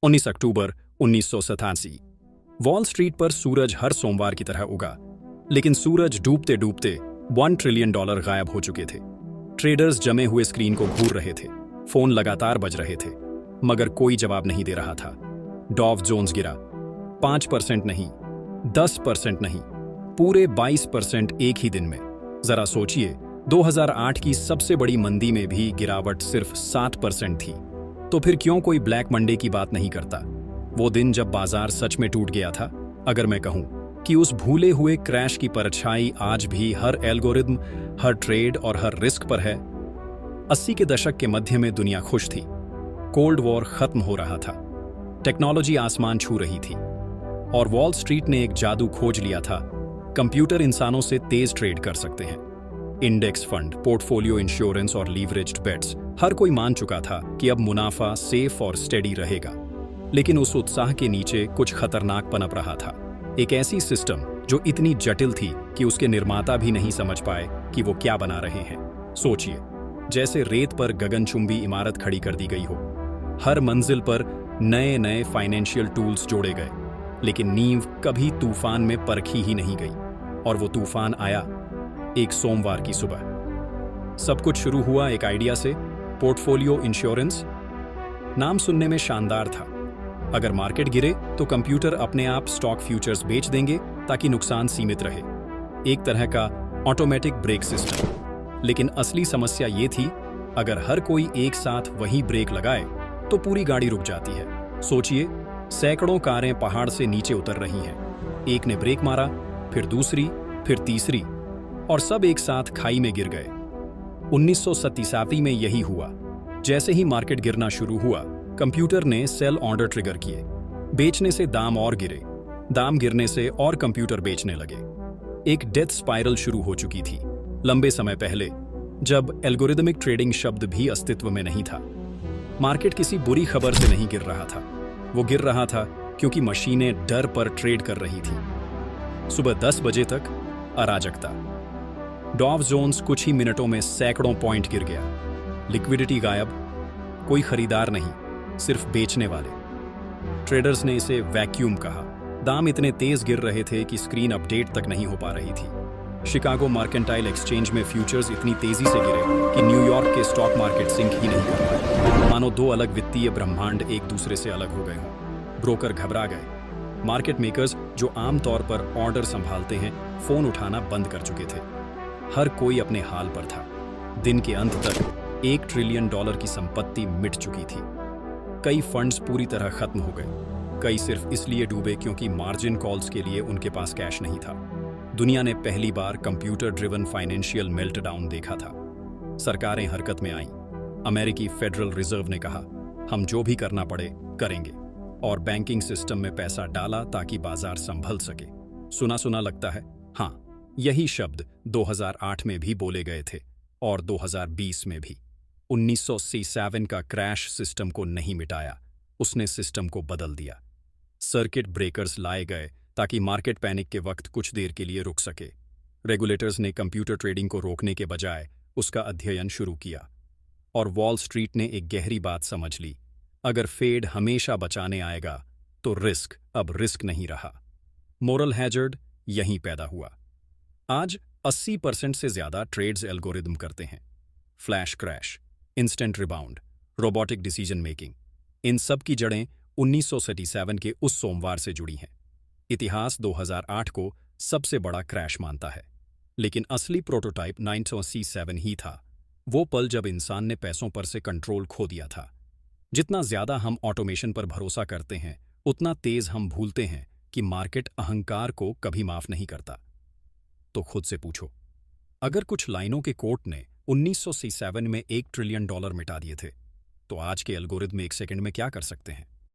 19 अक्टूबर 1987। Wall street पर सूरज हर सोमवार की तरह उगा, लेकिन सूरज डूबते डूबते $1 ट्रिलियन गायब हो चुके थे। ट्रेडर्स जमे हुए स्क्रीन को घूर रहे थे, फोन लगातार बज रहे थे, मगर कोई जवाब नहीं दे रहा था। डॉव जोन्स गिरा, 5% नहीं, 10% नहीं, पूरे 22% एक ही दिन में। जरा सोचिए, 2008 की सबसे बड़ी मंदी में भी गिरावट सिर्फ 7% थी। तो फिर क्यों कोई ब्लैक मंडे की बात नहीं करता? वो दिन जब बाजार सच में टूट गया था। अगर मैं कहूं कि उस भूले हुए क्रैश की परछाई आज भी हर एल्गोरिदम, हर ट्रेड और हर रिस्क पर है। 80 के दशक के मध्य में दुनिया खुश थी, कोल्ड वॉर खत्म हो रहा था, टेक्नोलॉजी आसमान छू रही थी, और वॉल स्ट्रीट ने एक जादू खोज लिया था। कंप्यूटर इंसानों से तेज ट्रेड कर सकते हैं। इंडेक्स फंड, पोर्टफोलियो इंश्योरेंस और लीवरेज्ड बेट्स, हर कोई मान चुका था कि अब मुनाफा सेफ और स्टेडी रहेगा। लेकिन उस उत्साह के नीचे कुछ खतरनाक पनप रहा था। एक ऐसी सिस्टम जो इतनी जटिल थी कि उसके निर्माता भी नहीं समझ पाए कि वो क्या बना रहे हैं। सोचिए, जैसे रेत पर गगनचुंबी इमारत खड़ी कर दी गई हो। हर मंजिल पर नए नए फाइनेंशियल टूल्स जोड़े गए, लेकिन नींव कभी तूफान में परखी ही नहीं गई। और वो तूफान आया एक सोमवार की सुबह। सब कुछ शुरू हुआ एक आइडिया से, पोर्टफोलियो इंश्योरेंस। नाम सुनने में शानदार था। अगर मार्केट गिरे तो कंप्यूटर अपने आप स्टॉक फ्यूचर्स बेच देंगे ताकि नुकसान सीमित रहे। एक तरह का ऑटोमेटिक ब्रेक सिस्टम। लेकिन असली समस्या ये थी, अगर हर कोई एक साथ वही ब्रेक लगाए तो पूरी गाड़ी रुक जाती है। सोचिए, सैकड़ों कारें पहाड़ से नीचे उतर रही हैं। एक ने ब्रेक मारा, फिर दूसरी, फिर तीसरी, और सब एक साथ खाई में गिर गए। 1987 में यही हुआ। जैसे ही मार्केट गिरना शुरू हुआ, कंप्यूटर ने सेल ऑर्डर ट्रिगर किए। बेचने से दाम और गिरे, दाम गिरने से और कंप्यूटर बेचने लगे। एक डेथ स्पाइरल शुरू हो चुकी थी। लंबे समय पहले, जब एल्गोरिदमिक ट्रेडिंग शब्द भी अस्तित्व में नहीं था। मार्केट किसी बुरी खबर से नहीं गिर रहा था, वो गिर रहा था क्योंकि मशीनें डर पर ट्रेड कर रही थी। सुबह 10 बजे तक अराजकता। डॉव जोन्स कुछ ही मिनटों में सैकड़ों पॉइंट गिर गया। लिक्विडिटी गायब, कोई खरीदार नहीं, सिर्फ बेचने वाले। ट्रेडर्स ने इसे वैक्यूम कहा। दाम इतने तेज गिर रहे थे कि स्क्रीन अपडेट तक नहीं हो पा रही थी। शिकागो मर्केंटाइल एक्सचेंज में फ्यूचर्स इतनी तेजी से गिरे कि न्यूयॉर्क के स्टॉक मार्केट सिंक ही नहीं कर पाए। मानो दो अलग वित्तीय ब्रह्मांड एक दूसरे से अलग हो गए हों। ब्रोकर घबरा गए। मार्केट मेकर्स, जो आमतौर पर ऑर्डर संभालते हैं, फोन उठाना बंद कर चुके थे। हर कोई अपने हाल पर था। दिन के अंत तक $1 ट्रिलियन की संपत्ति मिट चुकी थी। कई फंड्स पूरी तरह खत्म हो गए, कई सिर्फ इसलिए डूबे क्योंकि मार्जिन कॉल्स के लिए उनके पास कैश नहीं था। दुनिया ने पहली बार कंप्यूटर ड्रिवन फाइनेंशियल मेल्टडाउन देखा था। सरकारें हरकत में आईं। अमेरिकी फेडरल रिजर्व ने कहा, हम जो भी करना पड़े करेंगे, और बैंकिंग सिस्टम में पैसा डाला ताकि बाजार संभल सके। सुना सुना लगता है? हाँ, यही शब्द 2008 में भी बोले गए थे, और 2020 में भी। 1987 का क्रैश सिस्टम को नहीं मिटाया, उसने सिस्टम को बदल दिया। सर्किट ब्रेकर्स लाए गए ताकि मार्केट पैनिक के वक्त कुछ देर के लिए रुक सके। रेगुलेटर्स ने कंप्यूटर ट्रेडिंग को रोकने के बजाय उसका अध्ययन शुरू किया। और वॉल स्ट्रीट ने एक गहरी बात समझ ली, अगर फेड हमेशा बचाने आएगा तो रिस्क अब रिस्क नहीं रहा। मोरल हैजर्ड यहीं पैदा हुआ। आज 80% से ज्यादा ट्रेड्स एल्गोरिदम करते हैं। Flash crash, instant rebound, robotic decision making, इन सब की जड़ें 1987 के उस सोमवार से जुड़ी हैं। इतिहास 2008 को सबसे बड़ा क्रैश मानता है, लेकिन असली प्रोटोटाइप 1987 ही था। वो पल जब इंसान ने पैसों पर से कंट्रोल खो दिया था। जितना ज्यादा हम ऑटोमेशन पर भरोसा करते हैं, उतना तेज हम भूलते हैं कि मार्केट अहंकार को कभी माफ नहीं करता। तो खुद से पूछो, अगर कुछ लाइनों के कोर्ट ने 1987 में $1 ट्रिलियन मिटा दिए थे, तो आज के एल्गोरिदम 1 सेकंड में क्या कर सकते हैं?